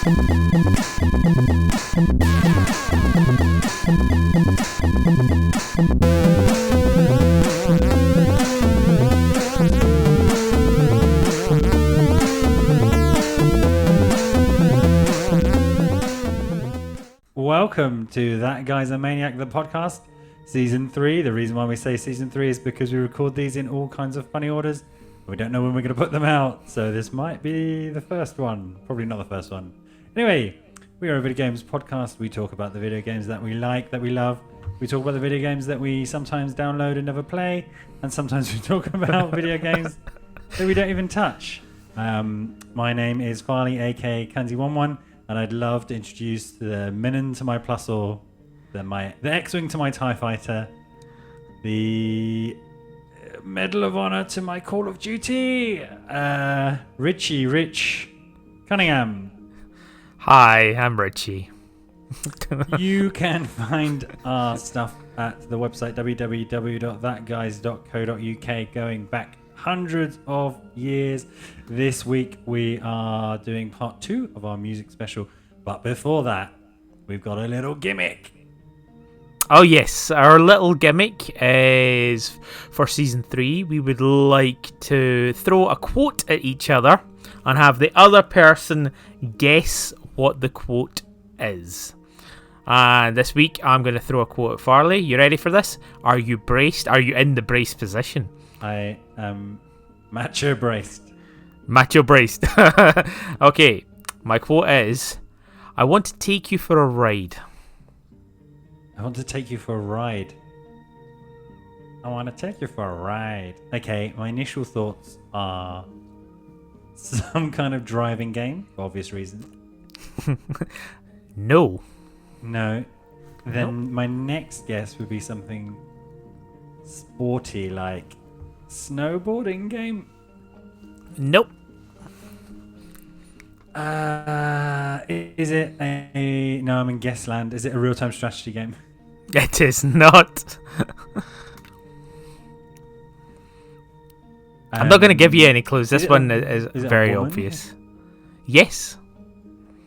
Welcome to That Guy's a Maniac, the podcast, Season 3. The reason why we say Season 3 is because we record these in all kinds of funny orders. We don't know when we're going to put them out, so this might be the first one. Probably not the first one. Anyway, we are a video games podcast. We talk about the video games that we like, that we love. We talk about the video games that we sometimes download and never play. And sometimes we talk about video games that we don't even touch. My name is Farley, aka Kanzi11. And I'd love to introduce the Minin to my Plusor, the X-Wing to my TIE Fighter, the Medal of Honor to my Call of Duty, Rich Cunningham. Hi, I'm Richie. You can find our stuff at the website www.thatguys.co.uk going back hundreds of years. This week we are doing part 2 of our music special, but before that we've got a little gimmick. Oh yes, our little gimmick is for season 3. We would like to throw a quote at each other and have the other person guess what the quote is. And this week I'm going to throw a quote at Farley. You ready for this? Are you braced? Are you in the brace position? I am macho braced. Macho braced. Okay, my quote is, I want to take you for a ride. I want to take you for a ride. I want to take you for a ride. Okay, my initial thoughts are some kind of driving game, for obvious reasons. No. Then nope. My next guess would be something sporty, like snowboarding game. Nope. Is it a... No, I'm in guess land. Is it a real-time strategy game? It is not. I'm not going to give you any clues. This one is very obvious. Yes.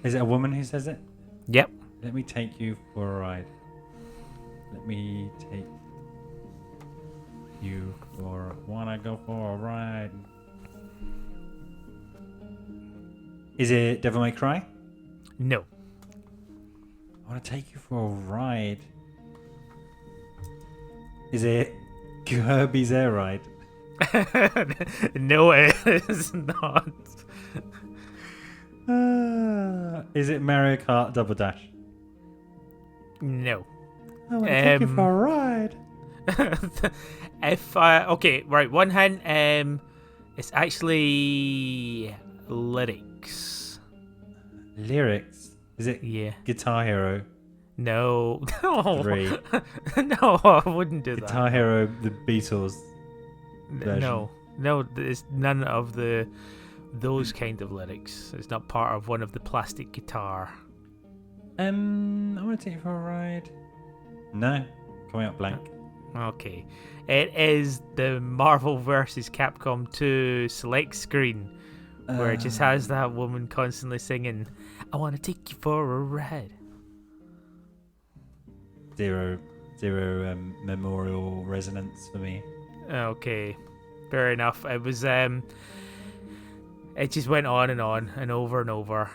Is it a woman who says it? Yep. Let me take you for a ride. Let me take you for... Wanna go for a ride? Is it Devil May Cry? No. I want to take you for a ride. Is it Kirby's Air Ride? No, it is not. Is it Mario Kart Double Dash? No. I want to take you for a ride. Okay, right, one hint. It's actually lyrics. Lyrics? Is it Guitar Hero? No. 3. No, I wouldn't do that. Guitar Hero, the Beatles version. No, it's none of those kind of lyrics. It's not part of one of the plastic guitar. I want to take you for a ride. No, coming up blank. Okay, it is the Marvel vs. Capcom 2 select screen, where it just has that woman constantly singing, I want to take you for a ride. Zero memorial resonance for me. Okay, fair enough. It was it just went on and over and over,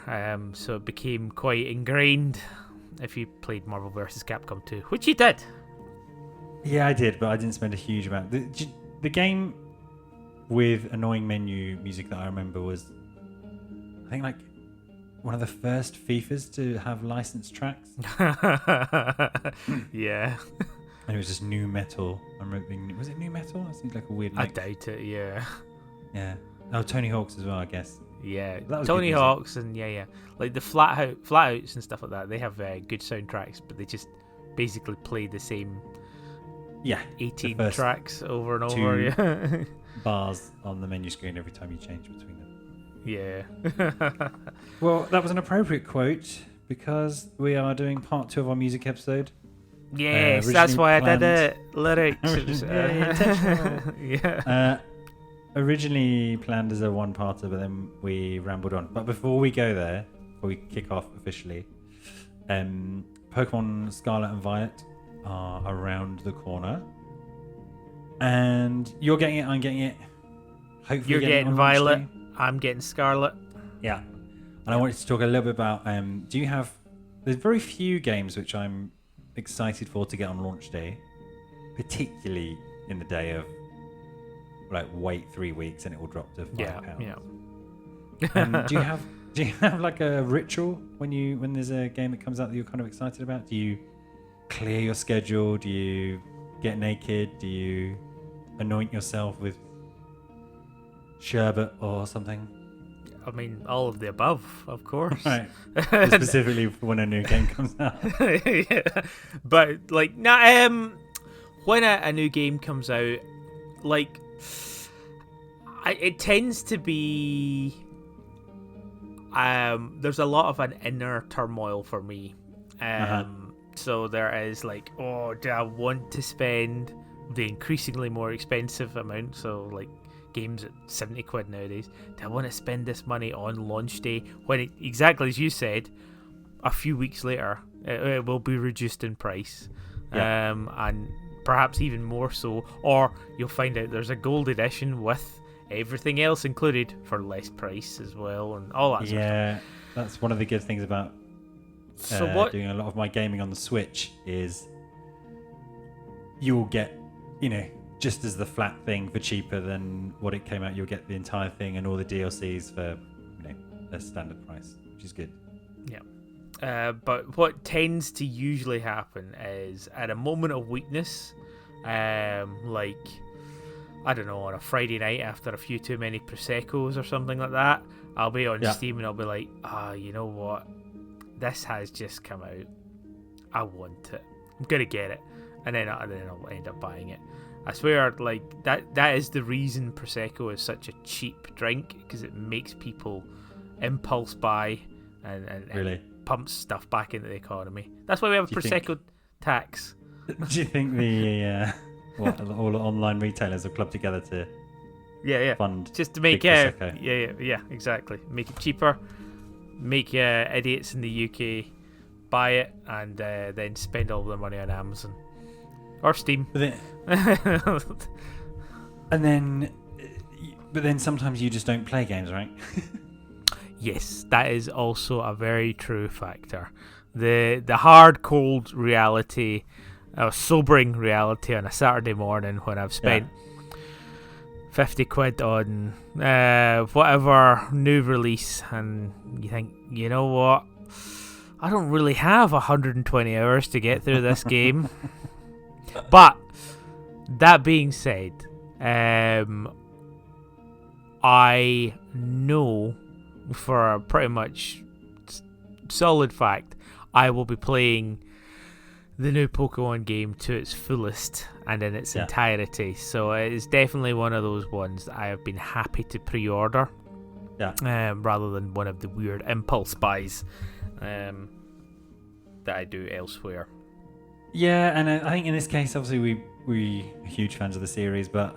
so it became quite ingrained if you played Marvel vs. Capcom 2, which you did. Yeah, I did, but I didn't spend a huge amount. The game with annoying menu music that I remember was, I think, like one of the first FIFAs to have licensed tracks. Yeah. And it was just new metal. I'm remembering, was it new metal? That seems like a weird mix. I doubt it, yeah. Yeah. Oh, Tony Hawk's as well, I guess. Yeah, Tony Hawk's and yeah. Like the flat outs and stuff like that, they have good soundtracks, but they just basically play the same 18 tracks over and over. Yeah. Bars on the menu screen every time you change between them. Yeah. Well, that was an appropriate quote because we are doing part 2 of our music episode. Yes, that's why I did it. Lyrics. Yeah. Originally planned as a one-parter, but then we rambled on. But before we go there, before we kick off officially. Pokemon Scarlet and Violet are around the corner. And you're getting it, I'm getting it. Hopefully You're getting it getting on launch Violet. day. I'm getting Scarlet. Yeah. And I wanted to talk a little bit about, do you have... There's very few games which I'm excited for to get on launch day, particularly in the day of, like, wait 3 weeks and it will drop to £5. Yeah. Do you have like a ritual when there's a game that comes out that you're kind of excited about? Do you clear your schedule? Do you get naked? Do you anoint yourself with sherbet or something? I mean, all of the above, of course. Right. Specifically for when a new game comes out. Yeah. But like, when a new game comes out, like, it tends to be. There's a lot of an inner turmoil for me. So there is like, oh, do I want to spend the increasingly more expensive amount? So like games at 70 quid nowadays. Do I want to spend this money on launch day when exactly as you said, a few weeks later it will be reduced in price, and perhaps even more so, or you'll find out there's a gold edition with everything else included for less price as well, and all that sort of stuff. Yeah, that's one of the good things about doing a lot of my gaming on the Switch is you'll get, just as the flat thing for cheaper than what it came out, you'll get the entire thing and all the DLCs for a standard price, which is good. Yeah. But what tends to usually happen is at a moment of weakness, like, I don't know, on a Friday night after a few too many Prosecco's or something like that, I'll be on Steam and I'll be like, you know what? This has just come out. I want it. I'm going to get it. And then I'll end up buying it. I swear, like, that is the reason Prosecco is such a cheap drink, because it makes people impulse buy and Really? pumps stuff back into the economy. That's why we have a Prosecco tax. Do you think all the online retailers have clubbed together to fund just to make Prosecco? yeah, exactly. Make it cheaper, make idiots in the UK buy it, and then spend all their money on Amazon or Steam. But then sometimes you just don't play games, right? Yes, that is also a very true factor. The hard, cold reality, sobering reality on a Saturday morning when I've spent 50 quid on whatever new release, and you think, you know what? I don't really have 120 hours to get through this game. But that being said, I know for a pretty much solid fact I will be playing the new Pokemon game to its fullest and in its entirety. So it is definitely one of those ones that I have been happy to pre-order, rather than one of the weird impulse buys that I do elsewhere. Yeah, and I think in this case, obviously, we are huge fans of the series, but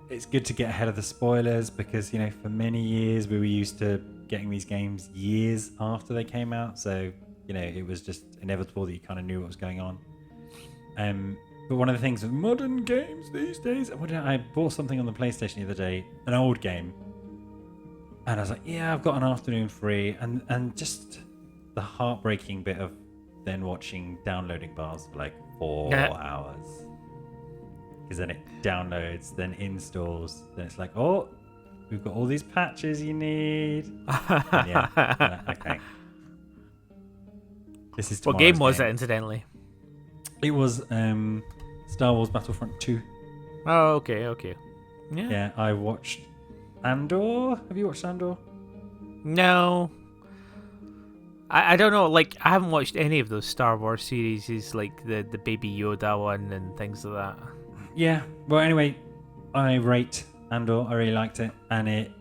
it's good to get ahead of the spoilers because, for many years we were used to getting these games years after they came out, so, it was just inevitable that you kind of knew what was going on. But one of the things with modern games these days, I bought something on the PlayStation the other day, an old game, and I was like, yeah, I've got an afternoon free, and just the heartbreaking bit of then watching downloading bars for like 4 hours, because then it downloads, then installs, then it's like, oh, we've got all these patches you need. Okay. This is what game was it, incidentally? It was Star Wars Battlefront 2. Oh, okay. Yeah, I watched Andor. Have you watched Andor? No. I don't know, like, I haven't watched any of those Star Wars series, like the Baby Yoda one and things like that. Yeah, well, anyway, I rate Andor. I really liked it, and it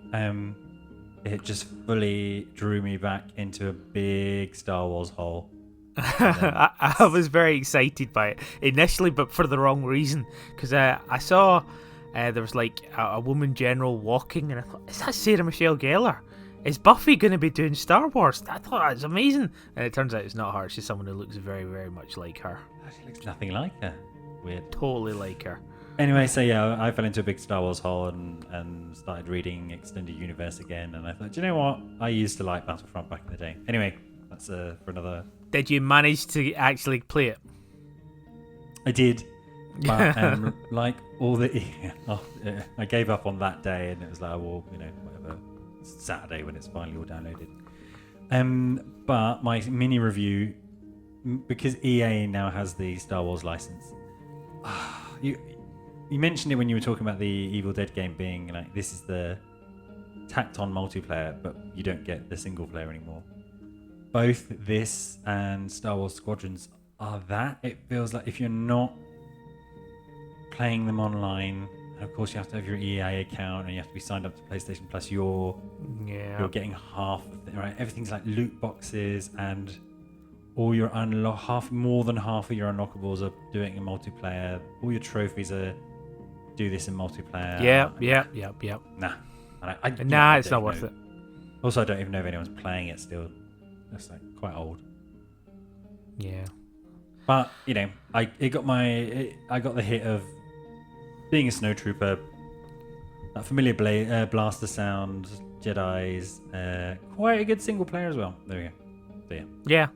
just fully drew me back into a big Star Wars hole. I was very excited by it initially, but for the wrong reason, because I saw there was like a woman general walking, and I thought, is that Sarah Michelle Gellar? is Buffy going to be doing Star Wars? I thought that was amazing. And it turns out it's not her. She's someone who looks very, very much like her. She looks nothing like her. Weird. Totally like her. Anyway, so yeah, I fell into a big Star Wars hole and started reading Extended Universe again. And I thought, do you know what? I used to like Battlefront back in the day. Anyway, that's for another... Did you manage to actually play it? I did. But like all the... I gave up on that day and it was like, well, whatever. It's Saturday when it's finally all downloaded. But my mini review, because EA now has the Star Wars license, you mentioned it when you were talking about the Evil Dead game being like, this is the tacked on multiplayer, but you don't get the single player anymore. Both this and Star Wars Squadrons are that. It feels like if you're not playing them online, and of course you have to have your EA account and you have to be signed up to PlayStation Plus, you're getting half of it, right? Everything's like loot boxes and all your more than half of your unlockables are doing in multiplayer. All your trophies are do this in multiplayer. Yeah. Nah, it's not worth it. Also, I don't even know if anyone's playing it still. That's like quite old. Yeah. But I got the hit of being a snowtrooper, that familiar blaster sound, Jedi's, quite a good single player as well. There we go. So yeah.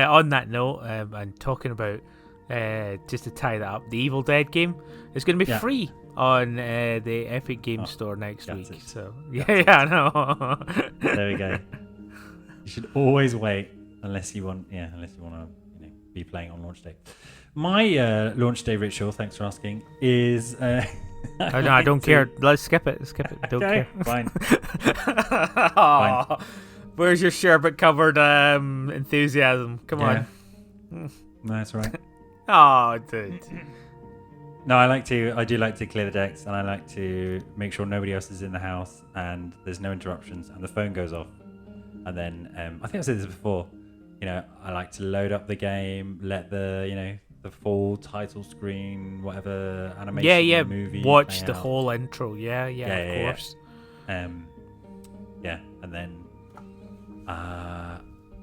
On that note, and talking about, just to tie that up, the Evil Dead game is going to be free on the Epic Game Store next week. It. So I know. There we go. You should always wait unless you want to be playing on launch day. My launch day ritual, thanks for asking, is I don't care. Let's skip it. Don't care. Fine. Fine. Where's your sherbet covered enthusiasm? Come on. No, that's right. Oh, dude. No, I do like to clear the decks, and I like to make sure nobody else is in the house and there's no interruptions and the phone goes off. And then I think I said this before. I like to load up the game, let the the full title screen, whatever animation movie. Watch the whole intro. Yeah, of course. And then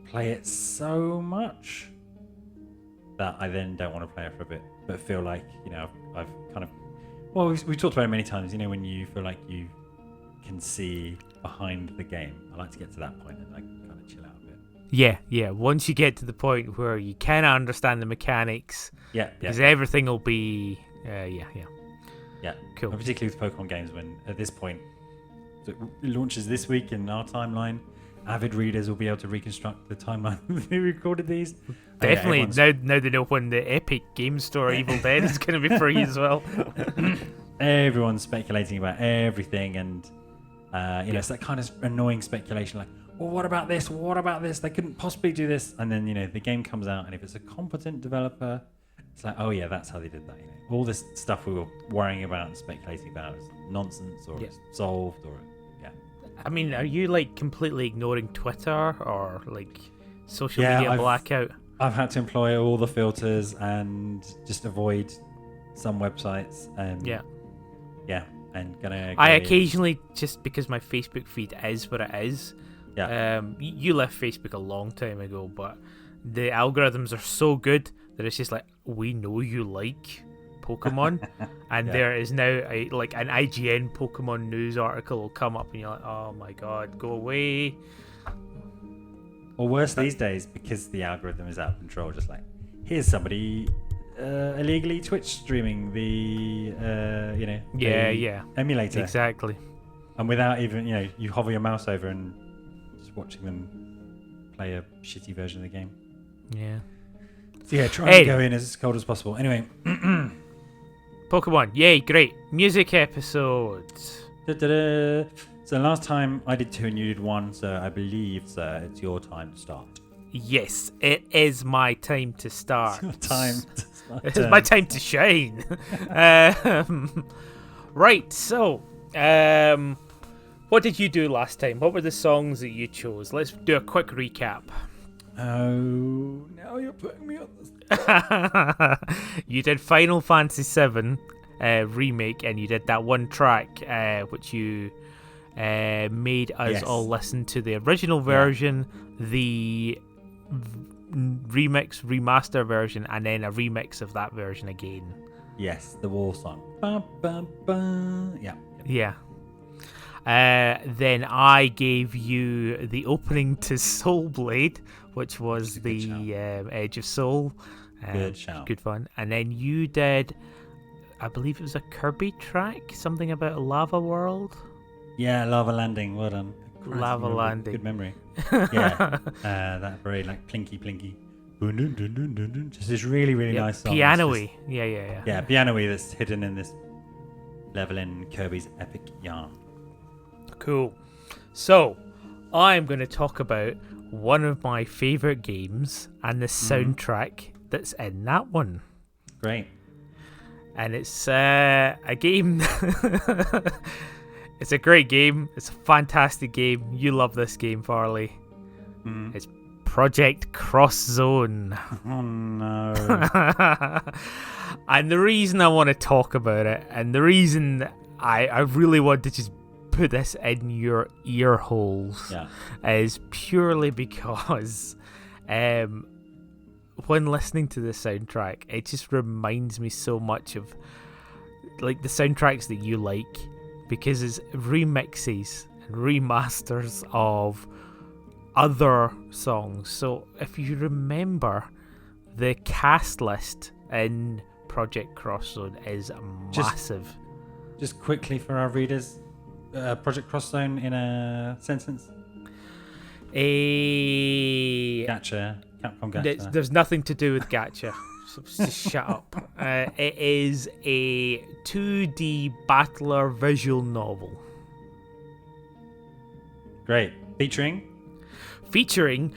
play it so much that I then don't want to play it for a bit, but feel like I've kind of we've talked about it many times. When you feel like you can see behind the game, I like to get to that point and like kind of chill out a bit. Yeah. Once you get to the point where you kind of understand the mechanics, because everything will be, cool. And particularly with Pokemon games, when at this point, so it launches this week in our timeline. Avid readers will be able to reconstruct the timeline we recorded these. Definitely. Now they know when the Epic Game Store Evil Dead is going to be free as well. Everyone's speculating about everything, and it's that kind of annoying speculation, like, well, what about this? What about this? They couldn't possibly do this. And then the game comes out, and if it's a competent developer, it's like, oh yeah, that's how they did that. All this stuff we were worrying about and speculating about is nonsense, or it's solved, or I mean, are you like completely ignoring Twitter or like social media blackout? I've had to employ all the filters and just avoid some websites. And I occasionally, just because my Facebook feed is what it is. Yeah. You left Facebook a long time ago, but the algorithms are so good that it's just like, we know you like Pokemon, and there is now an IGN Pokemon news article will come up, and you're like, oh my god, go away. Or worse these days, because the algorithm is out of control, just like, here's somebody illegally Twitch streaming the emulator, exactly, and without even you hover your mouse over and just watching them play a shitty version of the game. So try to go in as cold as possible. Anyway. Pokemon, yay, great. Music episode. So last time I did 2 and you did 1, so I believe, sir, it's your time to start. Yes, it is my time to start. It's your time to start. It's my time to shine. Right, so, what did you do last time? What were the songs that you chose? Let's do a quick recap. Oh, now you're putting me on the You did Final Fantasy VII remake, and you did that one track which you made us Yes. all listen to the original version, the remix, remaster version, and then a remix of that version again. Yes, the war song. Ba, ba, ba. Yeah. Yeah. Then I gave you the opening to Soul Blade, which was the Edge of Soul. Good shout. Good fun. And then you did, I believe it was a Kirby track, something about a lava world. Yeah, Lava Landing. Well done. Lava Landing. Good memory. Yeah. That very like plinky. Dun, dun, dun, dun, dun, dun. Just this really, really nice song. Piano-y. Yeah. Yeah, piano-y that's hidden in this level in Kirby's Epic Yarn. Cool. So, I'm going to talk about one of my favourite games and the soundtrack that's in that one. Great. And it's a game. It's a great game. It's a fantastic game. You love this game, Farley. It's Project Cross Zone. Oh no. And the reason I want to talk about it, and the reason I really want to just put this in your ear holes, is purely because when listening to the soundtrack, it just reminds me so much of like the soundtracks that you like, because it's remixes and remasters of other songs. So if you remember, the cast list in Project Cross Zone is massive. Just quickly for our readers, Project Cross Zone in a sentence. Gacha. Capcom Gacha. There's nothing to do with Gacha. So just shut up. It is a 2D battler visual novel. Great. Featuring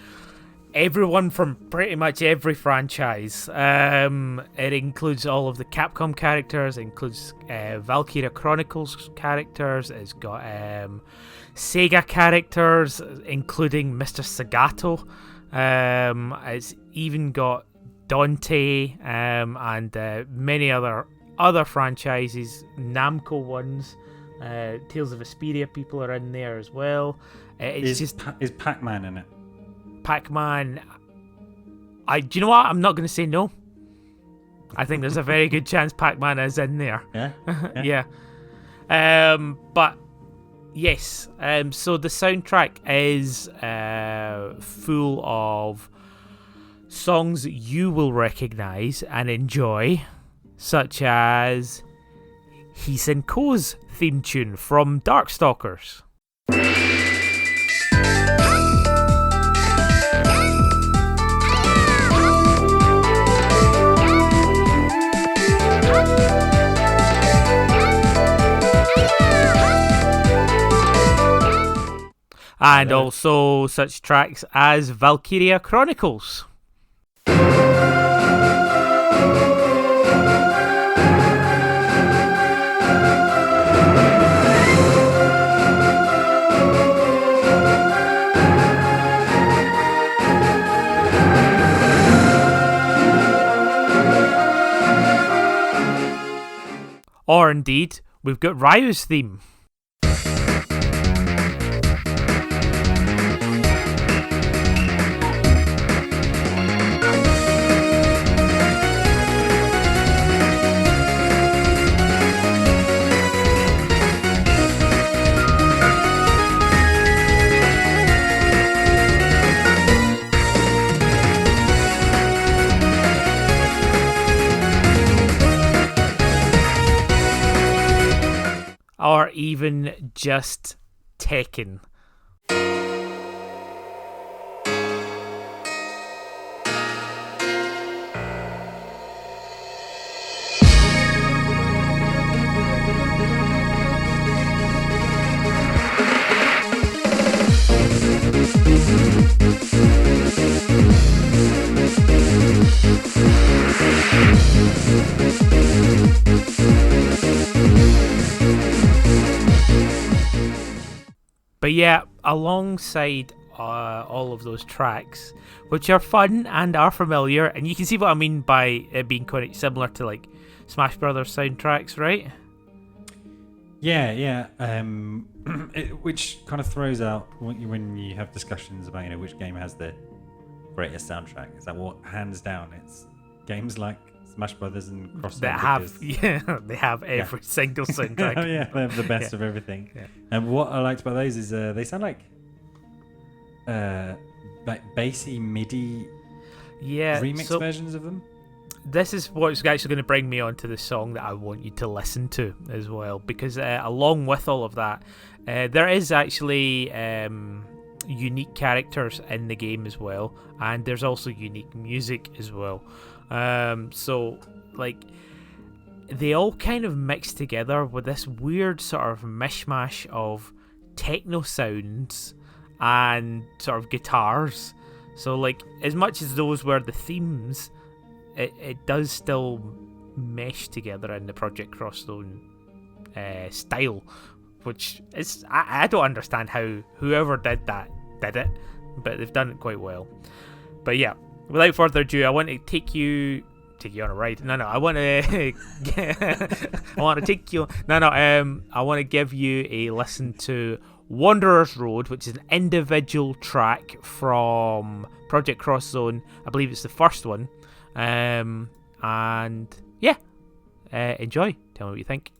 everyone from pretty much every franchise. It includes all of the Capcom characters. It includes Valkyria Chronicles characters. It's got Sega characters, including Mr. Sagato. It's even got Dante and many other franchises, Namco ones. Tales of Vesperia people are in there as well. Is Pac-Man in it? Pac-Man. Do you know what? I'm not going to say no. I think there's a very good chance Pac-Man is in there. Yeah. But yes. So the soundtrack is full of songs that you will recognize and enjoy, such as Hisenko's theme tune from Darkstalkers. And also such tracks as Valkyria Chronicles. Or indeed, we've got Ryu's theme. Or even just Tekken. But yeah, alongside all of those tracks, which are fun and are familiar, and you can see what I mean by it being quite similar to like Smash Brothers soundtracks, right? Yeah. which kind of throws out when you have discussions about which game has the greatest soundtrack. Is that what hands down? It's games like Smash Brothers and Crossroads they have every single soundtrack. Yeah, they have the best of everything. Yeah. And what I liked about those is they sound like bassy MIDI remix versions of them. This is what's actually going to bring me on to the song that I want you to listen to as well, because along with all of that, there is actually unique characters in the game as well, and there's also unique music as well. So, like, they all kind of mix together with this weird sort of mishmash of techno sounds and sort of guitars. So, like, as much as those were the themes, it does still mesh together in the Project Crosszone style, which is I don't understand how whoever did it, but they've done it quite well. But yeah, without further ado, I want to take you on a ride. I want to I want to give you a listen to Wanderer's Road, which is an individual track from Project Crosszone. I believe it's the first one. And yeah, enjoy. Tell me what you think.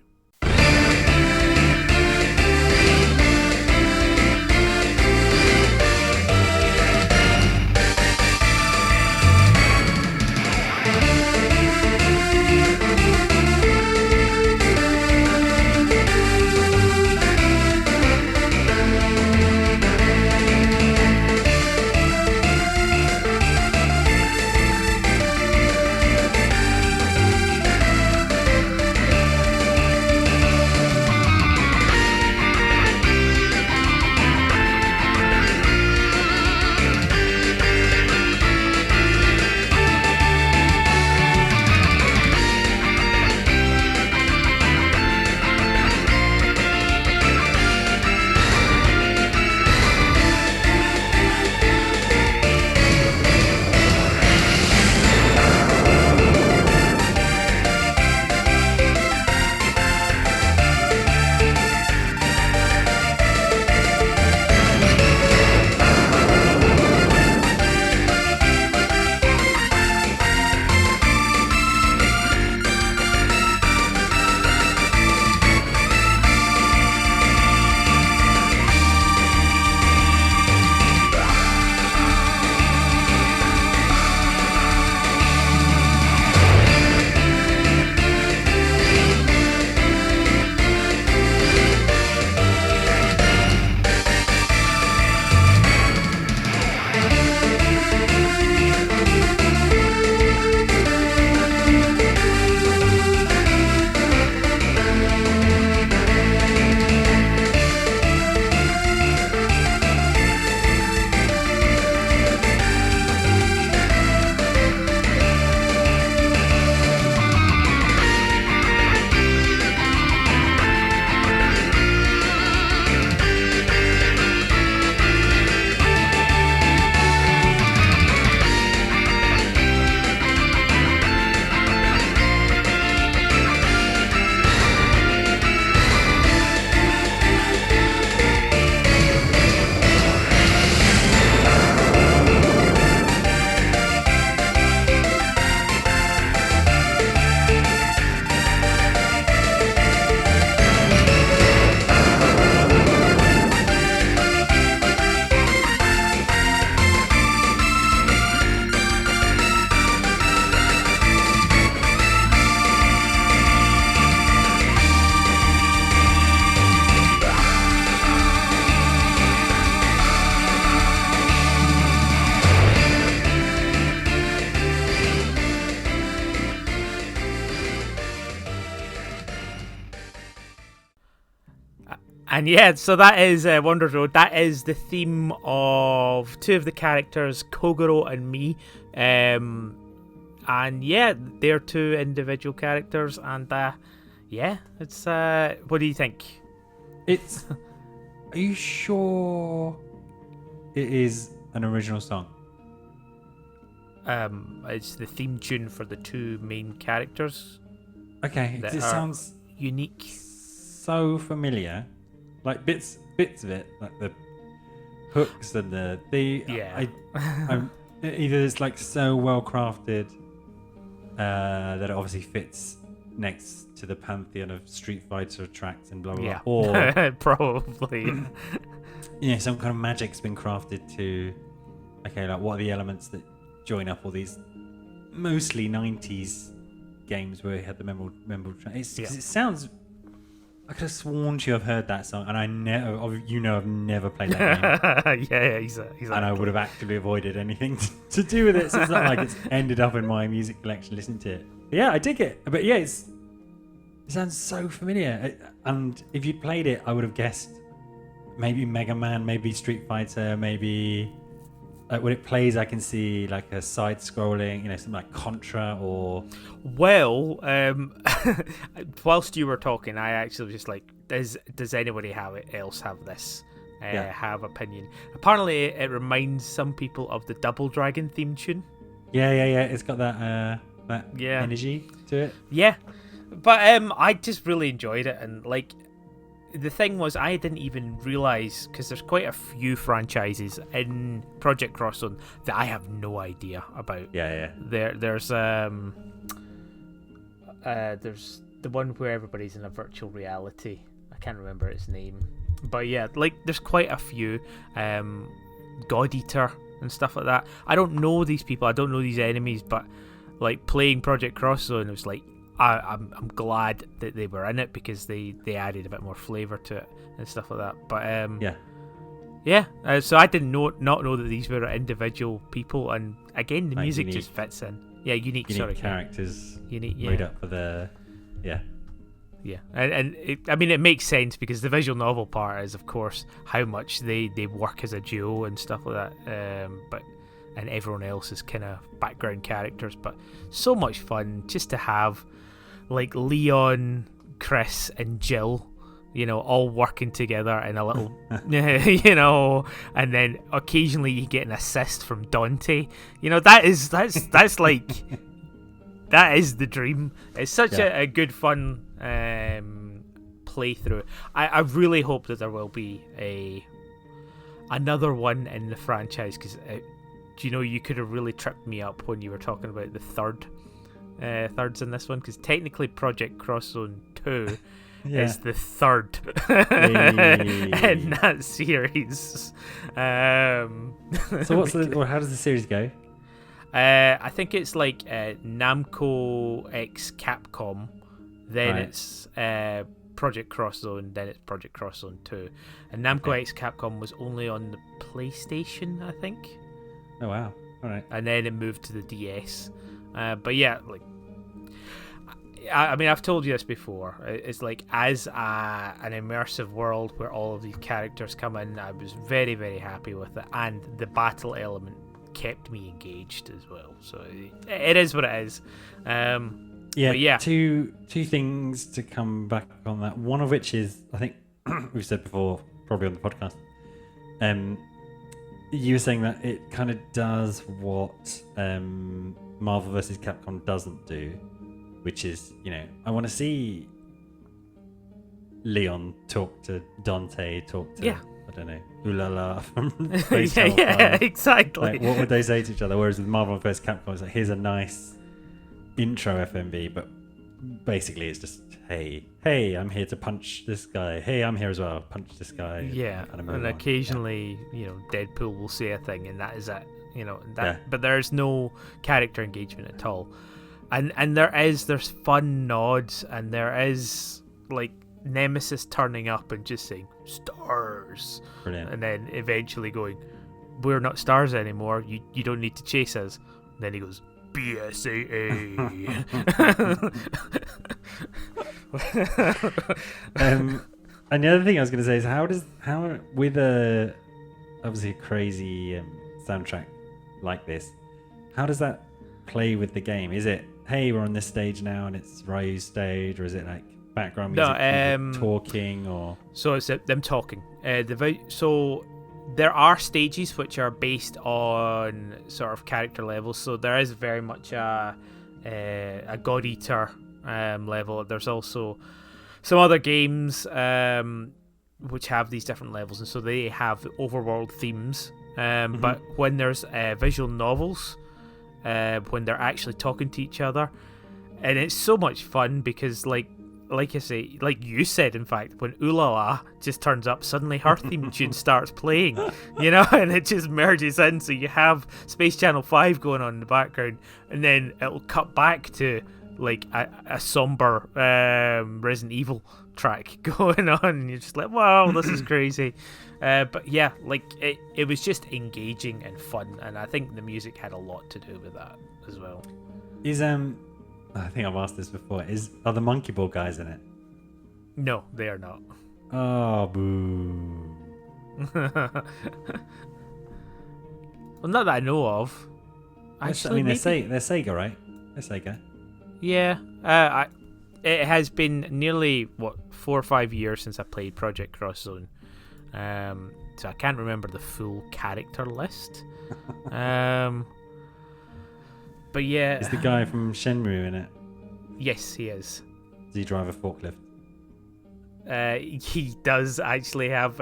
And yeah, so that is Wanderer's Road. That is the theme of two of the characters, Kogoro and me. And yeah, they're two individual characters. And yeah, it's what do you think? It's. Are you sure it is an original song? It's the theme tune for the two main characters. Okay, it sounds unique. So familiar. like bits of it, like the hooks and I'm either it's like so well crafted that it obviously fits next to the pantheon of Street Fighter tracks and blah blah, blah. Yeah. Or Probably. some kind of magic's been crafted to, okay, like what are the elements that join up all these mostly 90s games where you had the memorable track. It sounds, I could have sworn to have heard that song, and I've never played that game. Yeah, exactly. And I would have actively avoided anything to do with it, so it's not like it's ended up in my music collection listening to it. But yeah, I dig it. But yeah, it sounds so familiar. And if you'd played it, I would have guessed maybe Mega Man, maybe Street Fighter, maybe when it plays, I can see like a side-scrolling, something like Contra or. Well, whilst you were talking, I actually was just like, does anybody else have this? Have opinion? Apparently, it reminds some people of the Double Dragon theme tune. Yeah. It's got that energy to it. Yeah, but I just really enjoyed it, and like. The thing was, I didn't even realise, because there's quite a few franchises in Project Cross Zone that I have no idea about. Yeah. There's the one where everybody's in a virtual reality. I can't remember its name, but yeah, like there's quite a few. God Eater and stuff like that. I don't know these people. I don't know these enemies, but like playing Project Cross Zone, it was like. I'm glad that they were in it because they added a bit more flavour to it and stuff like that. But so I didn't not know that these were individual people, and again the music just fits in. Yeah, unique characters. Unique, made up for the and it makes sense because the visual novel part is of course how much they work as a duo and stuff like that. And everyone else is kind of background characters, but so much fun just to have. Like Leon, Chris, and Jill, all working together in a little, and then occasionally you get an assist from Dante. That's like that is the dream. It's such a good fun playthrough. I really hope that there will be another one in the franchise because you could have really tripped me up when you were talking about the thirds in this one, because technically Project Cross Zone 2 is the third in that series. So how does the series go? I think it's like Namco X Capcom, then it's Project Cross Zone, then it's Project Cross Zone 2. And Namco X Capcom was only on the PlayStation, I think. Oh wow. Alright. And then it moved to the DS. But yeah, like I mean, I've told you this before. It's like as an immersive world where all of these characters come in, I was very, very happy with it, and the battle element kept me engaged as well. So it is what it is. Two things to come back on that. One of which is, I think we've said before, probably on the podcast. You were saying that it kind of does what Marvel vs. Capcom doesn't do, which is, I want to see Leon talk to Dante, talk to, I don't know, Ulala from exactly. Like, what would they say to each other? Whereas with Marvel vs. Capcom, it's like, here's a nice intro FMV, but basically it's just, hey, I'm here to punch this guy. Hey, I'm here as well. Punch this guy. Yeah, and occasionally, Deadpool will say a thing, and that is it. But there's no character engagement at all. And there's fun nods, and there is like Nemesis turning up and just saying stars. Brilliant. And then eventually going, we're not stars anymore. You don't need to chase us. And then he goes, BSAA. And the other thing I was going to say is how with a obviously a crazy soundtrack like this, how does that play with the game? Is it, hey, we're on this stage now and it's Ryu's stage, or is it like background music, talking, or? So it's them talking. So there are stages which are based on sort of character levels. So there is very much a God Eater level. There's also some other games which have these different levels, and so they have overworld themes. But when there's visual novels, when they're actually talking to each other, and it's so much fun because like I say, like you said, in fact, when Ulala just turns up, suddenly her theme tune starts playing, and it just merges in. So you have Space Channel 5 going on in the background, and then it'll cut back to like a somber Resident Evil track going on, and you're just like, wow, this is crazy. But yeah, like it was just engaging and fun, and I think the music had a lot to do with that as well. I think I've asked this before. Are the Monkey Ball guys in it? No, they are not. Oh, boo. Well, not that I know of. Actually, they're Sega, right? They're Sega. Yeah. It has been nearly 4 or 5 years since I played Project Cross Zone. So I can't remember the full character list. But yeah. Is the guy from Shenmue in it? Yes, he is. Does he drive a forklift? He does actually have.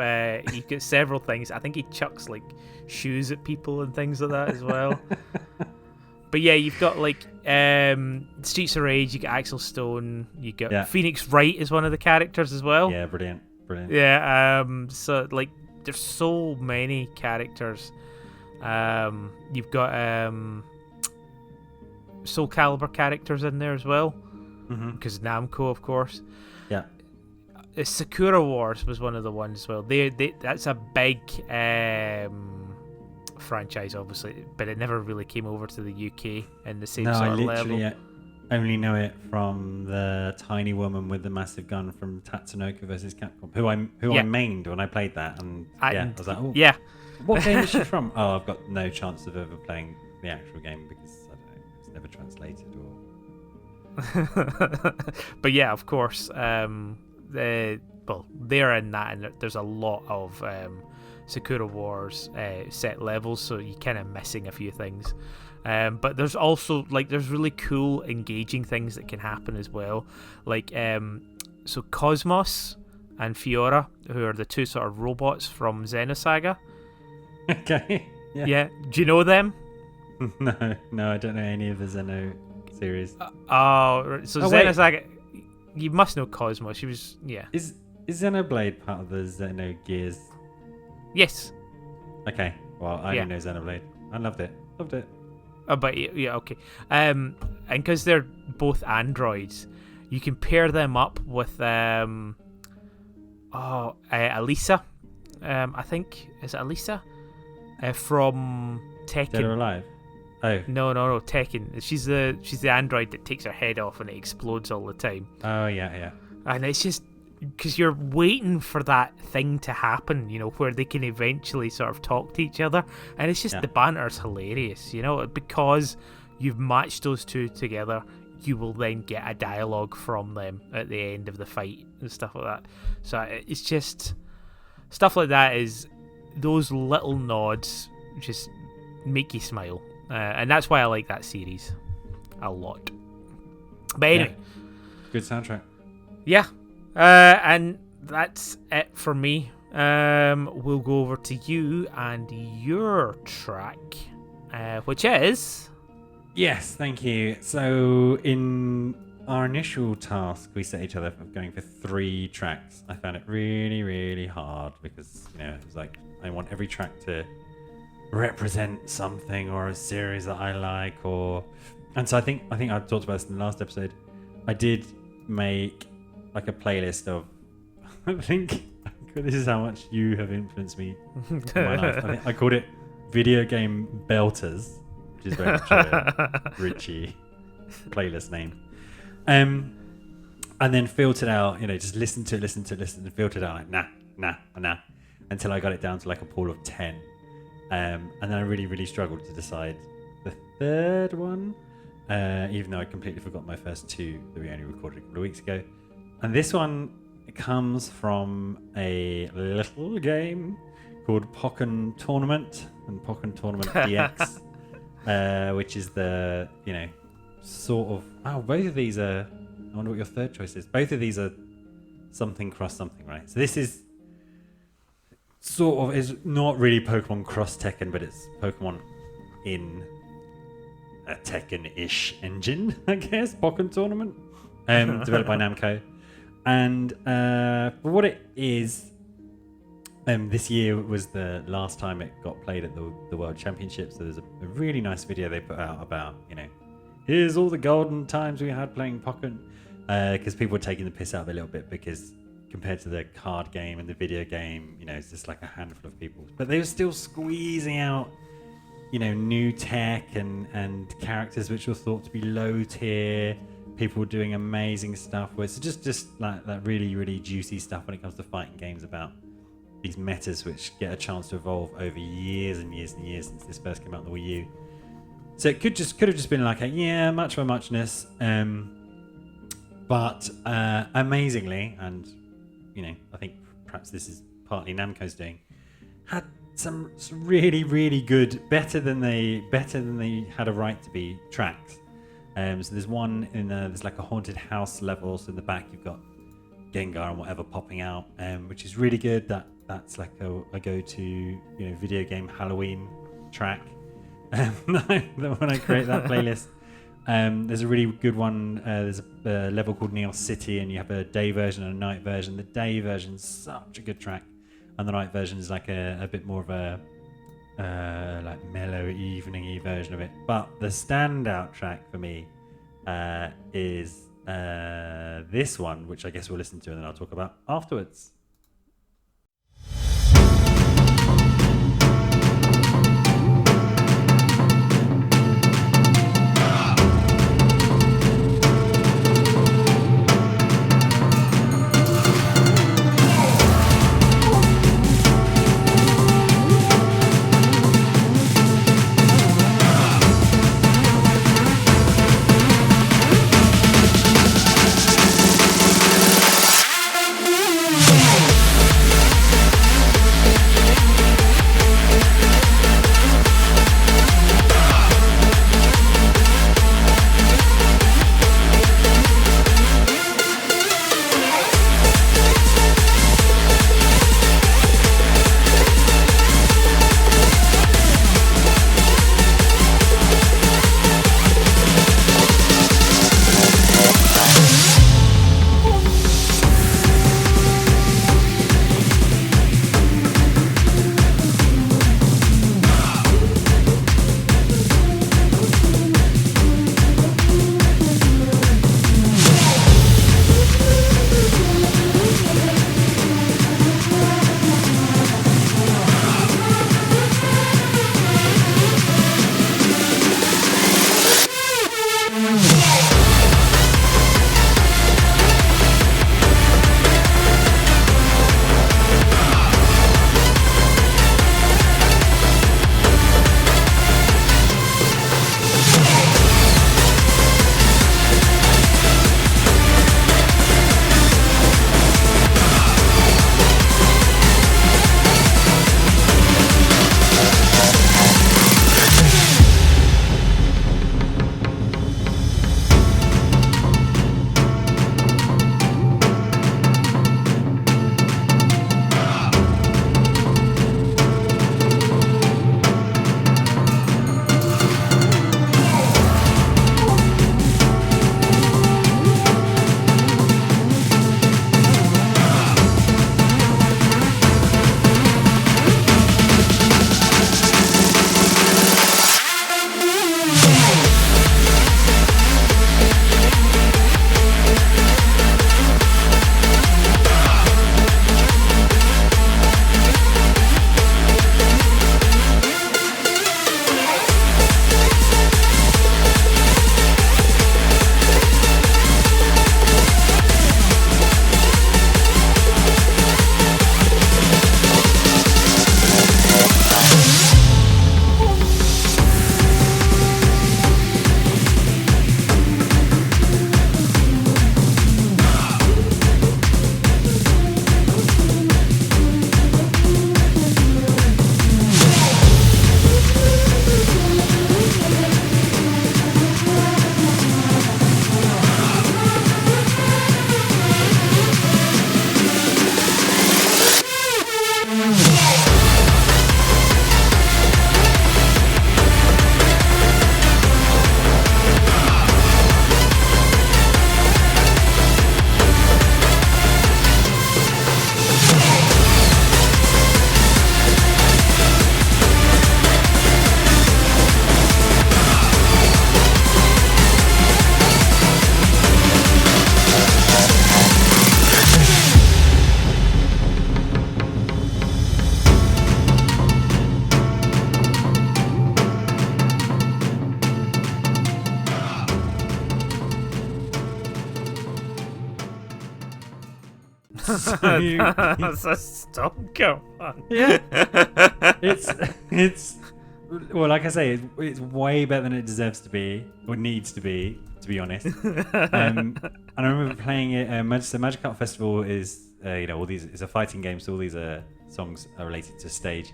He's got several things. I think he chucks like shoes at people and things like that as well. But yeah, you've got like Streets of Rage. You got Axel Stone. You got Phoenix Wright is one of the characters as well. Yeah, brilliant. Yeah. So like, there's so many characters. You've got Soul Calibur characters in there as well, because Namco, of course. Yeah. Sakura Wars was one of the ones as well. That's a big franchise, obviously, but it never really came over to the UK in the same sort of level. I only know it from the tiny woman with the massive gun from Tatsunoko vs Capcom, who I mained when I played that, and I was like, oh, yeah. What game is she from? Oh, I've got no chance of ever playing the actual game because I don't know, it's never translated or. But yeah, of course, they're in that, and there's a lot of Sakura Wars set levels, so you're kind of missing a few things. But there's also there's really cool, engaging things that can happen as well. So Cosmos and Fiora, who are the two sort of robots from Xenosaga. Okay. Yeah. Do you know them? No, I don't know any of the Xeno series. Xenosaga. You must know Cosmos. She was Is Xenoblade part of the Xenogears? Yes. Okay. Well, I only know Xenoblade. I loved it. But yeah, okay. And because they're both androids, you can pair them up with Elisa. I think is it Elisa from Tekken. Dead or Alive? Oh. No, Tekken. She's the android that takes her head off and it explodes all the time. Oh yeah. And it's just because you're waiting for that thing to happen, where they can eventually sort of talk to each other, and it's just the banter's hilarious, because you've matched those two together. You will then get a dialogue from them at the end of the fight and stuff like that. So it's just stuff like that. Is those little nods just make you smile, and that's why I like that series a lot. But anyway, good soundtrack. Yeah. And that's it for me. We'll go over to you and your track, which is... Yes, thank you. So in our initial task, we set each other for going for 3 tracks. I found it really, really hard because, it was like, I want every track to represent something or a series that I like, and so I think I talked about this in the last episode. I did make like a playlist of I think this is how much you have influenced me in my life. I called it Videogame Belters, which is very much a Richie playlist name. And then filtered out, just listen to it and filtered out like nah until I got it down to like a pool of 10. And then I really, really struggled to decide the third one, even though I completely forgot my first 2 that we only recorded a couple of weeks ago. And this one comes from a little game called Pokken Tournament and Pokken Tournament DX, which is the, sort of... Oh, both of these are... I wonder what your third choice is. Both of these are something cross something, right? So this is sort of is not really Pokemon Cross Tekken, but it's Pokemon in a Tekken-ish engine, I guess. Pokken Tournament, developed by Namco, and for what it is, this year was the last time it got played at the World Championship. So there's a really nice video they put out about, here's all the golden times we had playing Pokken, because people were taking the piss out of it a little bit, because compared to the card game and the video game, it's just like a handful of people. But they were still squeezing out, new tech and characters which were thought to be low tier. People were doing amazing stuff. Where it's just like that really, really juicy stuff when it comes to fighting games about these metas which get a chance to evolve over years and years and years since this first came out on the Wii U. So it could have just been like much for muchness. But amazingly, and I think perhaps this is partly Namco's doing, had some really, really good, better than they had a right to be tracks. So there's one in there's like a haunted house level. So in the back you've got Gengar and whatever popping out, which is really good. That's like a go-to video game Halloween track. When I create that playlist. There's a really good one. There's a level called Neon City, and you have a day version and a night version. The day version is such a good track, and the night version is like a bit more of a like mellow evening-y version of it. But the standout track for me is this one, which I guess we'll listen to and then I'll talk about afterwards. That's a stonker, man. Yeah. It's well, like I say, it's way better than it deserves to be or needs to be honest. And I remember playing it. So Magic Art Festival is all these. It's a fighting game, so all these songs are related to stage,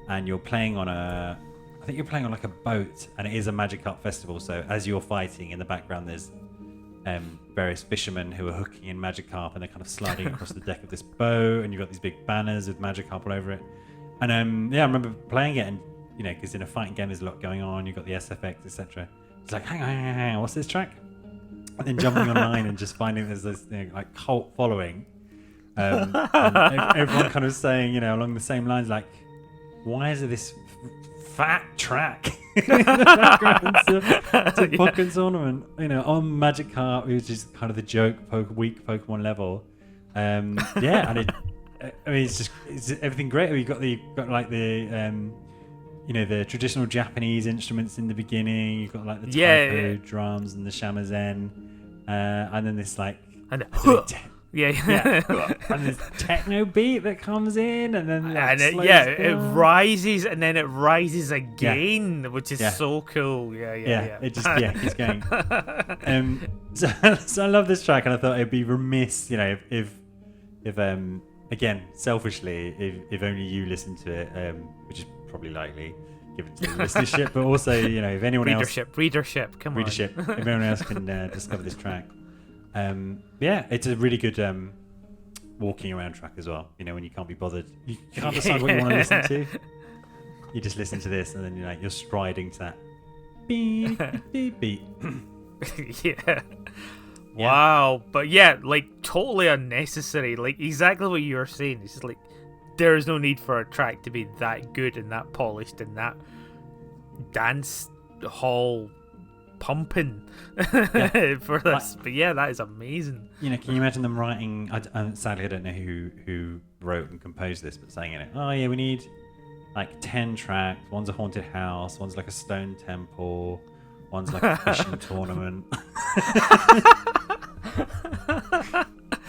and you're playing on I think you're playing on like a boat, and it is a Magic Art Festival. So as you're fighting in the background, there's various fishermen who are hooking in Magikarp, and they're kind of sliding across the deck of this boat, and you've got these big banners with Magikarp all over it. And I remember playing it, and because in a fighting game there's a lot going on. You've got the SFX, etc. It's like, hang on, what's this track? And then jumping online and just finding there's this like cult following, and everyone kind of saying along the same lines, like, why is there this fat track in the background to Pocket Tournament, on Magikarp, which is kind of the joke weak Pokemon level. And it's everything great. You've got the traditional Japanese instruments in the beginning. You've got like the taiko drums and the shamisen, and then this like and this techno beat that comes in, and then it rises, and then it rises again, which is so cool. It just keeps going. So I love this track, and I thought it'd be remiss, if again, selfishly, if only you listen to it, which is probably likely given to the listenership, but also if anyone readership, if anyone else can discover this track. It's a really good walking around track as well. When you can't be bothered, you can't decide what you want to listen to. You just listen to this, and then you're striding to that beep beep beep. Yeah. Wow, but like totally unnecessary. Like exactly what you were saying. It's just like there is no need for a track to be that good and that polished and that dance hall pumping for this. But that is amazing. Can you imagine them writing? Sadly, I don't know who wrote and composed this, but saying in it, we need like 10 tracks. One's a haunted house. One's like a stone temple. One's like a fishing tournament.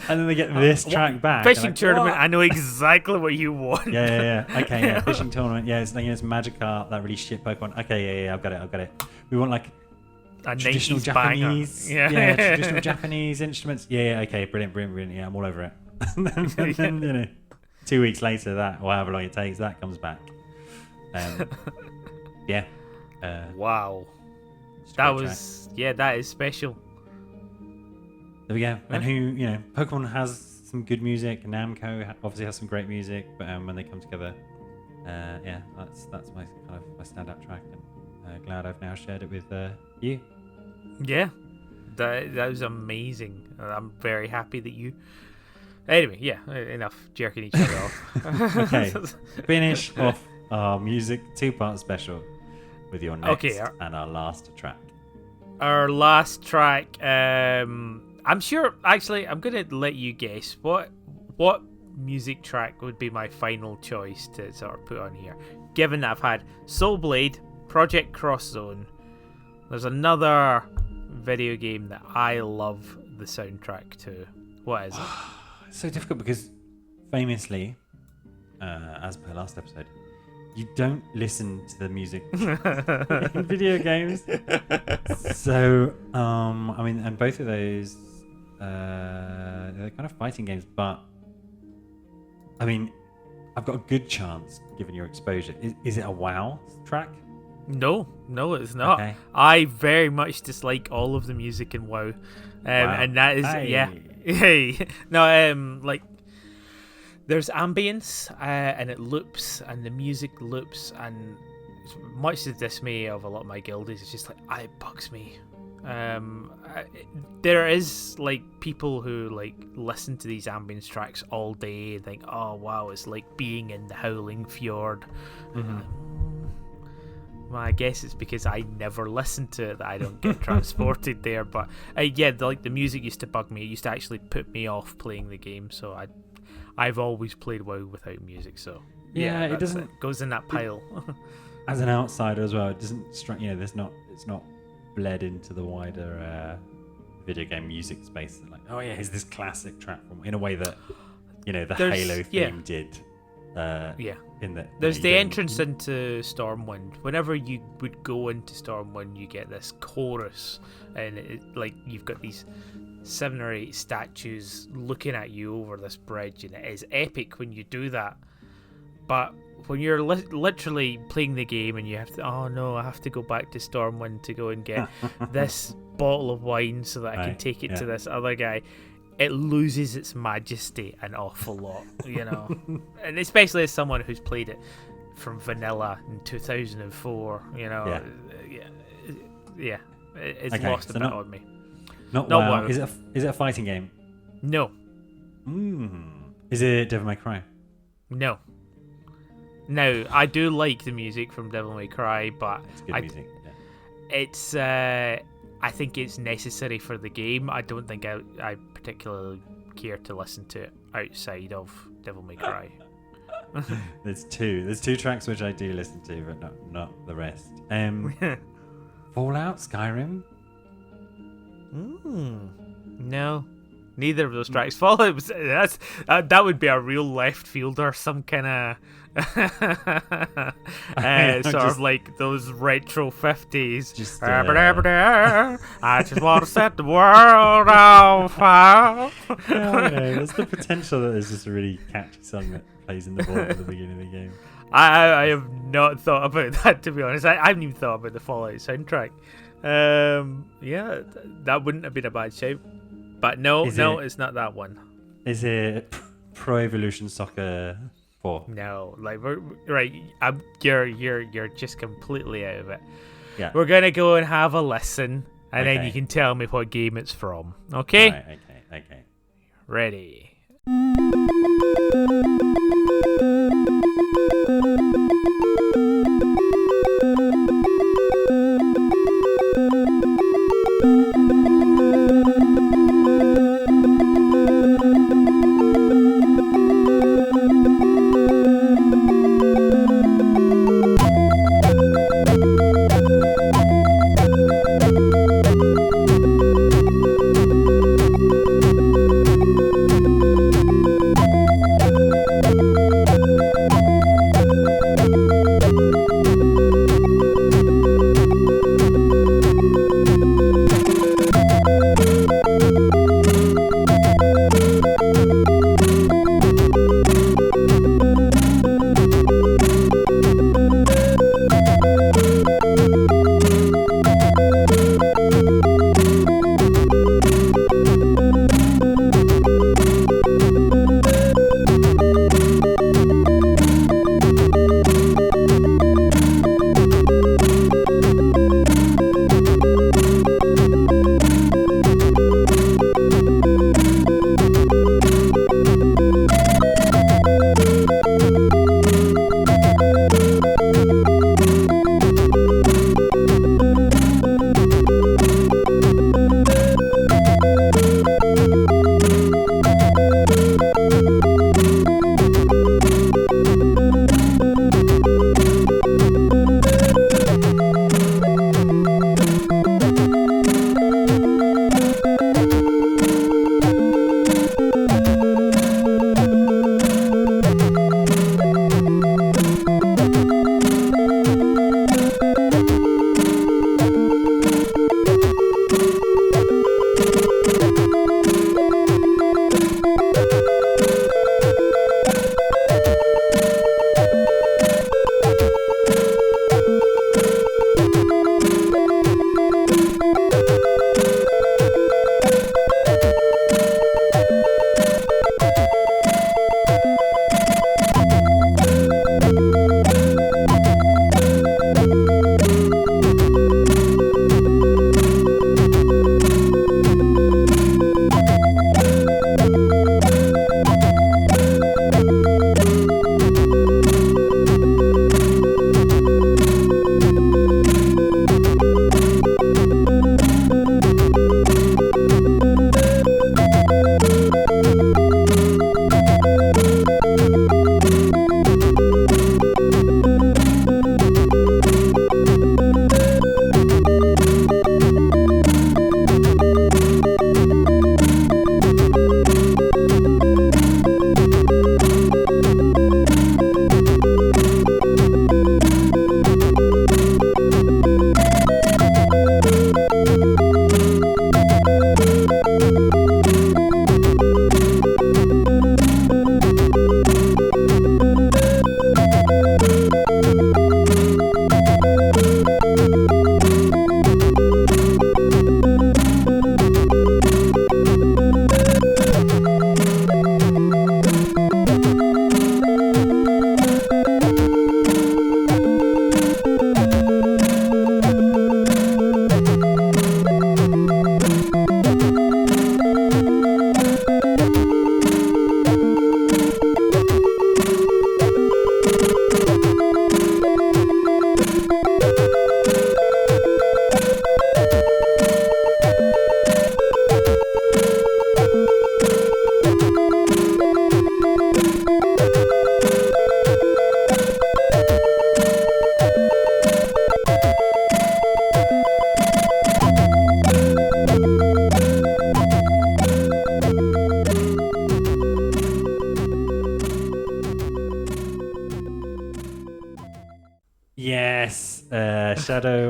And then they get this track back. Fishing tournament. What? I know exactly what you want. Yeah. Okay, fishing tournament. Yeah, it's Magikarp, that really shit Pokemon. Okay, I've got it. We want like a traditional Japanese. Traditional Japanese instruments. Yeah, okay, brilliant. Yeah, I'm all over it. and then 2 weeks later, that, or however long it takes, that comes back. Wow. That is special. There we go. And Pokemon has some good music, and Namco obviously has some great music, but when they come together, that's my kind of my standout track, and glad I've now shared it with you. Yeah, that was amazing. I'm very happy that you. Anyway, enough jerking each other off. Okay, finish off our music 2-part special with your next and our last track. Our last track, I'm sure. Actually, I'm gonna let you guess what music track would be my final choice to sort of put on here. Given that I've had Soul Blade, Project Cross Zone, there's another video game that I love the soundtrack to. What is it? It's so difficult because famously, as per last episode, you don't listen to the music in video games. So, and both of those, they're kind of fighting games, but I've got a good chance given your exposure. Is it a WoW track? No, it's not. Okay. I very much dislike all of the music in WoW, and that is like there's ambience and it loops and the music loops, and much to the dismay of a lot of my guildies, it's just like it bugs me. There is like people who like listen to these ambience tracks all day and think, oh wow, it's like being in the Howling Fjord. Well, I guess it's because I never listen to it that I don't get transported there. But the music used to bug me. It used to actually put me off playing the game. So I've always played WoW without music. So it doesn't it goes in that pile. As an outsider as well, it doesn't strike. It's not bled into the wider video game music space. Like, here's this classic track from in a way that the There's- Halo yeah. theme did. Yeah. In the There's you the get- entrance into Stormwind. Whenever you would go into Stormwind, you get this chorus, and you've got these 7 or 8 statues looking at you over this bridge, and it is epic when you do that. But when you're literally playing the game and you have to, oh no, I have to go back to Stormwind to go and get this bottle of wine so that I can take it to this other guy, it loses its majesty an awful lot, and especially as someone who's played it from vanilla in 2004, it's Okay, lost a so bit on me. Not No, WoW. WoW. Is it a fighting game? No, Is it Devil May Cry? no. Now, I do like the music from Devil May Cry, but It's good music. Yeah. it's I think it's necessary for the game. I don't think I particularly care to listen to it outside of Devil May Cry. There's two tracks which I do listen to, but not the rest. Fallout, Skyrim. No, neither of those tracks. Fallout was that would be a real left fielder, some kind of sort of like those retro 50s. Just, I just want to set the world on fire. There's the potential that there's just a really catchy song that plays in the vault at the beginning of the game. I have not thought about that, to be honest. I haven't even thought about the Fallout soundtrack. That wouldn't have been a bad shout. But no, it's not that one. Is it Pro Evolution Soccer 4? No, we're right. You're just completely out of it. Yeah. We're gonna go and have a listen, and then Okay. you can tell me what game it's from. Okay? Right, okay. Ready.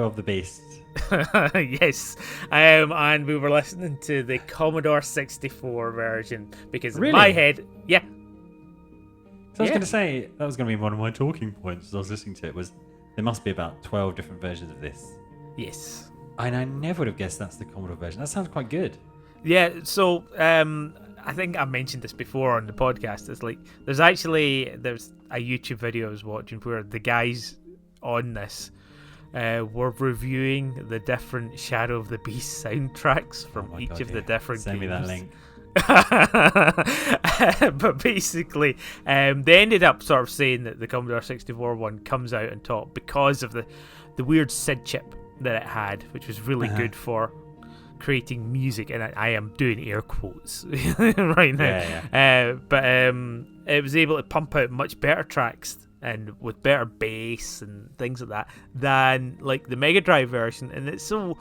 of the Beast. Yes, and we were listening to the Commodore 64 version because in my head, yeah. So I was going to say, that was going to be one of my talking points as I was listening to it, was there must be about 12 different versions of this. Yes. And I never would have guessed that's the Commodore version. That sounds quite good. Yeah, so I think I mentioned this before on the podcast. It's like there's a YouTube video I was watching where the guys on this were reviewing the different Shadow of the Beast soundtracks from each of the different Send games. me that link. But basically, they ended up sort of saying that the Commodore 64 one comes out on top because of the weird SID chip that it had, which was really good for creating music, and I am doing air quotes right now. But it was able to pump out much better tracks and with better bass and things like that than like the Mega Drive version. And it's so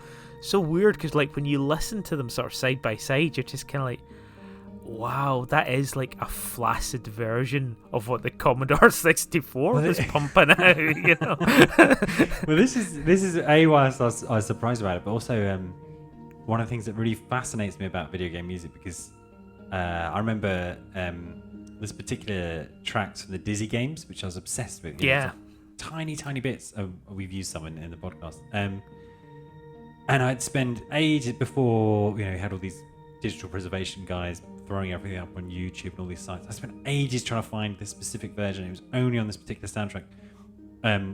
weird because like when you listen to them sort of side by side, you're just kind of like, wow, that is like a flaccid version of what the Commodore 64 was pumping out, you know. Well, this is why I was surprised about it, but also one of the things that really fascinates me about video game music, because I remember this particular tracks from the Dizzy games, which I was obsessed with. You know, like tiny bits. We've used some in the podcast, and I'd spend ages before, you know, we had all these digital preservation guys throwing everything up on YouTube and all these sites. I spent ages trying to find this specific version. It was only on this particular soundtrack,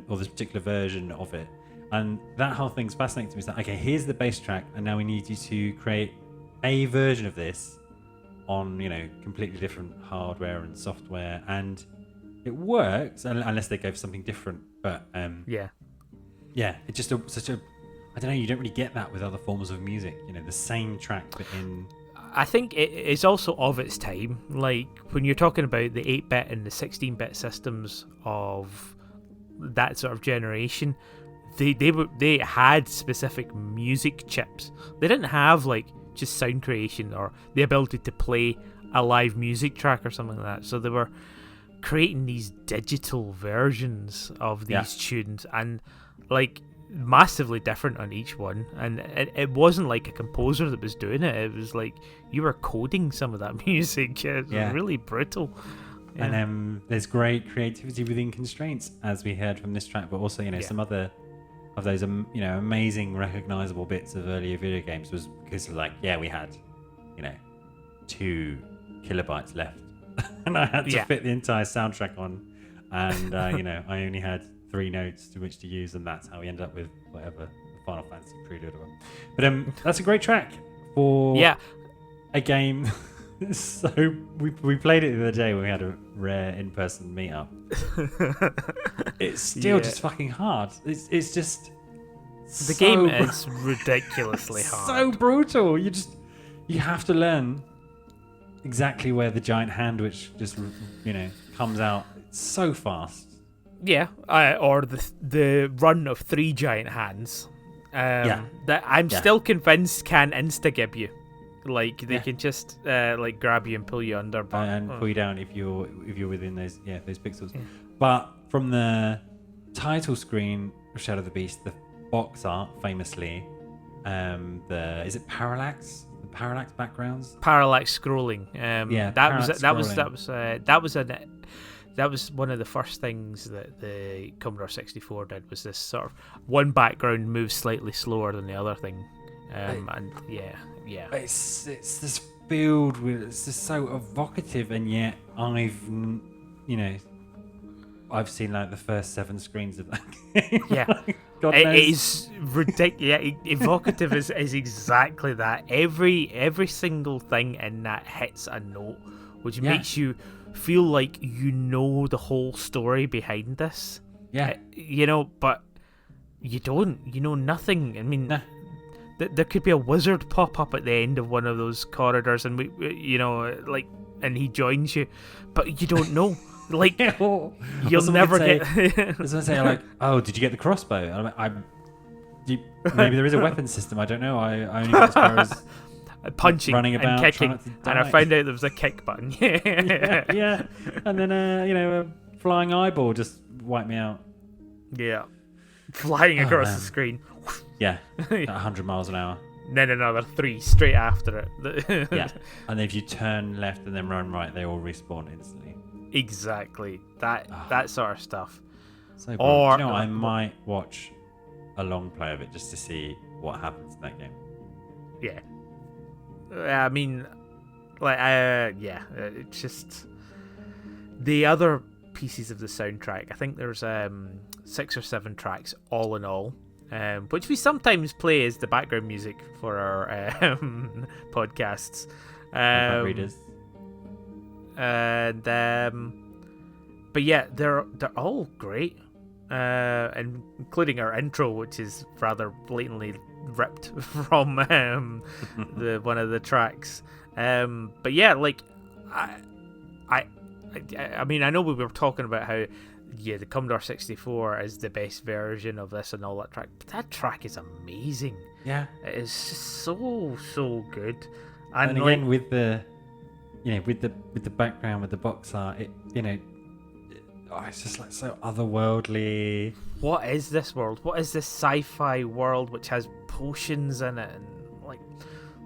or this particular version of it. And that whole thing's fascinating to me. It's like, okay, here's the bass track, and now we need you to create a version of this on, you know, completely different hardware and software, and it works unless they go for something different. But it's just such a, I don't know, you don't really get that with other forms of music. You know, the same track but in. I think it is also of its time. Like when you're talking about the 8-bit and the 16-bit systems of that sort of generation, they had specific music chips. They didn't have like just sound creation or the ability to play a live music track or something like that. So they were creating these digital versions of these tunes, and like massively different on each one. And it wasn't like a composer that was doing it. It was like you were coding some of that music. It was really brutal. Yeah. And there's great creativity within constraints, as we heard from this track, but also, you know, some other of those, you know, amazing recognizable bits of earlier video games was because, like, we had, you know, 2 kilobytes left, and I had to fit the entire soundtrack on, and you know, I only had 3 notes to which to use, and that's how we ended up with whatever the Final Fantasy prelude was. But that's a great track for a game. So we played it the other day when we had a rare in-person meetup. It's still just fucking hard. It's just the game is ridiculously hard. So brutal. You have to learn exactly where the giant hand, which just, you know, comes out so fast. Yeah, or the run of 3 giant hands. That I'm still convinced can insta-gib you. Like they can just like grab you and pull you under, and pull you down if you're within those pixels. But from the title screen of Shadow of the Beast, the box art famously, is it parallax? The parallax backgrounds. Parallax scrolling. That was one of the first things that the Commodore 64 did. Was this sort of one background moves slightly slower than the other thing, It's this filled with, it's just so evocative, and yet I've seen like the first 7 screens of that game. It is ridiculous. Evocative is exactly that. Every single thing in that hits a note, which makes you feel like you know the whole story behind this. You know, but you don't. You know nothing. I mean. There could be a wizard pop up at the end of one of those corridors, and and he joins you, but you don't know. Like you'll never get. I was gonna say, like, oh, did you get the crossbow? Maybe there is a weapon system. I don't know. I only got as far as punching, running about, and kicking, and I found out there was a kick button. And then a flying eyeball just wiped me out. Flying across the screen. Yeah, at 100 miles an hour. Then another 3 straight after it. Yeah, and if you turn left and then run right, they all respawn instantly. Exactly. That sort of stuff. So, bro, do you know, I might watch a long play of it just to see what happens in that game. Yeah. I mean, it's just the other pieces of the soundtrack. I think there's 6 or 7 tracks all in all, which we sometimes play as the background music for our podcasts. Readers. And but yeah, they're all great, and including our intro, which is rather blatantly ripped from the one of the tracks. But yeah, like I mean, I know we were talking about how the Commodore 64 is the best version of this and all that track, but that track is amazing. Yeah, it is just so good. And again, with the with the background, with the box art, it's just like so otherworldly. What is this world? What is this sci-fi world which has potions in it? And like,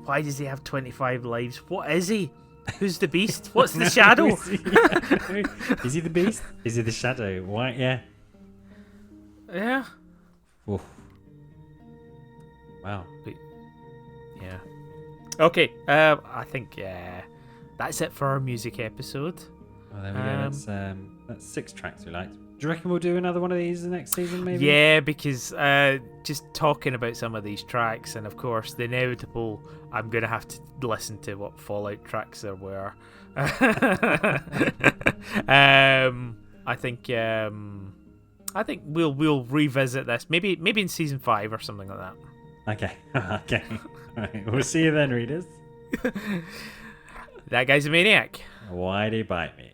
why does he have 25 lives? What is he? Who's the beast? What's the shadow? Is he the beast? Is he the shadow? Why? Yeah. Yeah. Oof. Wow. Yeah. Okay. I think that's it for our music episode. Oh, there we go. That's 6 tracks we liked. Do you reckon we'll do another one of these the next season, maybe? Yeah, because just talking about some of these tracks, and of course the inevitable, I'm going to have to listen to what Fallout tracks there were. I think we'll revisit this maybe in season 5 or something like that. Okay. Okay. All right. We'll see you then, readers. That guy's a maniac. Why'd he bite me?